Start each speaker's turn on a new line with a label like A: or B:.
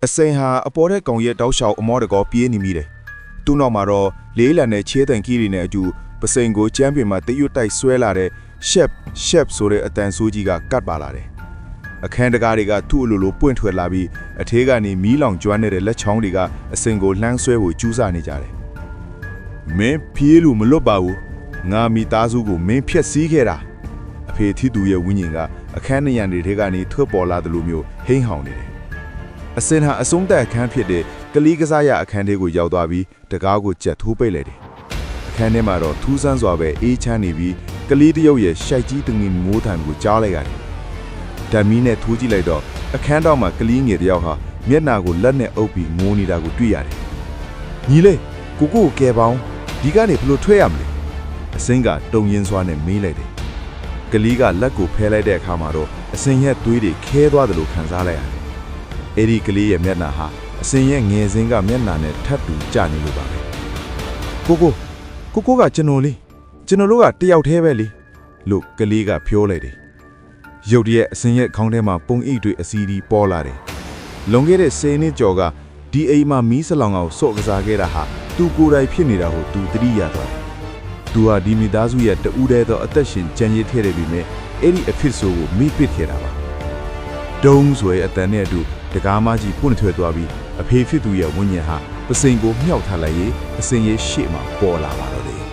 A: အစိန်ဟာအပေါ်တဲ့ကောင်ရဲ့တောက်လျှောက်အမောတကောပြေးနေမိတယ်သူ့နောက်မှာတော့လေးလံနဲ့ချေးတန်ကြီးတွေနဲ့အတူပစိန်ကိုကျမ်းပင်မှာတရွတ်တိုက်ဆွဲလာတဲ့ရှက်ဆိုတဲ့အတန်ဆိုးကြီးကကတ်ပါလာတယ်အခန်းတကားတွေကသူ့အလိုလိုပွင့်ထွက်လာပြီးအထဲကနေမီးလောင်ကျွမ်းနေတဲ့လက်ချောင်းတွေကအစင်ကိုလှမ်းဆွဲဖို့ကြိုးစားနေကြတယ်မင်းပြေးလို့မလွတ်ပါဘူးငါမိသားစုကိုမင်းဖျက်ဆီးခဲ့တာအဖေထီသူရဲ့ဝိညာဉ်ကအခန်းနရံတွေထဲကနေထွက်ပေါ်လာသလိုမျိုးဟိမ့်ဟောင်နေတယ်အစင်ဟာအဆုံးသက်အခန်းဖြစ်တဲ့ကလေးကစားရအခန်းထဲကိုရောက်သွားပြီးတကားကိုကြက်ထိုးပိတ်လိုက်တယ်အခန်းထဲမှာတော့ထူးဆန်းစွာပဲအေးချမ်းနေပြီးကလေးတယောက်ရဲ့ရှိုက်ကြီးတငင်မိုးထန်ကိုကြားလိုက်ရတယ်ဓာမီနဲ့ထိုးကြည့်လိုက်တော့အခန်းတော်မှာကလေးငယ်တယောက်ဟာမျက်နှာကိုလက်နဲ့အုပ်ပြီးငိုနေတာကိုတွေ့ရတယ်ညီလေးကိုကိုကဲပေါင်းဒီကနေဘယ်လိုထွက်ရမလဲအစင်ကတုံရင်းစွာနဲ့မေးလိုက်တယ်ကလေးကလက်ကိုဖဲလိုက်တဲ့အခါမှာတော့အစင်ရဲ့သွေးတွေခဲသွားတယ်လို့ခံစားလိုက်ရတယ်အဲ့ဒီကလေးရဲ့မျက်နှာဟာအစင်ရဲ့ငယ်စဉ်ကမျက်နှာနဲ့ထပ်တူကျနေလို့ပါပဲကိုကကျွန်တော်တို့ကတယောက်တည်းပဲလေလို့ကလေးကပြောလိုက်တယ်ရုတ်တရက်အစင်ရဲ့ခေါင်းထဲမှာပုံအိတ်တွေအစီအဒီပေါ်လာတယ်လွန်ခဲ့တဲ့10နှစ်ကျော်ကဒီအိမ်မှာမီးစလောင်အောင်စော့ကစားခဲ့တာဟာသူကိုယ်တိုင်ဖြစ်နေတာကိုသူသတိရသွားတယ်သူဟာဒီမိသားစုရဲ့တူးတဲ့သောအသက်ရှင်ကြံရည်ထဲတယ်ပြီးမြဲအဲ့ဒီအဖြစ်ဆိုးကိုမိပစ်ခဲ့တာပါဒုံးဆိုရဲ့အတန်နဲ့အတူတကားမကြီးပွင့်ထွက်သွားပြီးအဖေဖြစ်သူရဲ့ဝိညာဉ်ဟာပစိန်ကိုမြှောက်ထားလိုက်ရေးအစင်ရဲ့ရှေ့မှာပေါ်လာပါတော့တယ်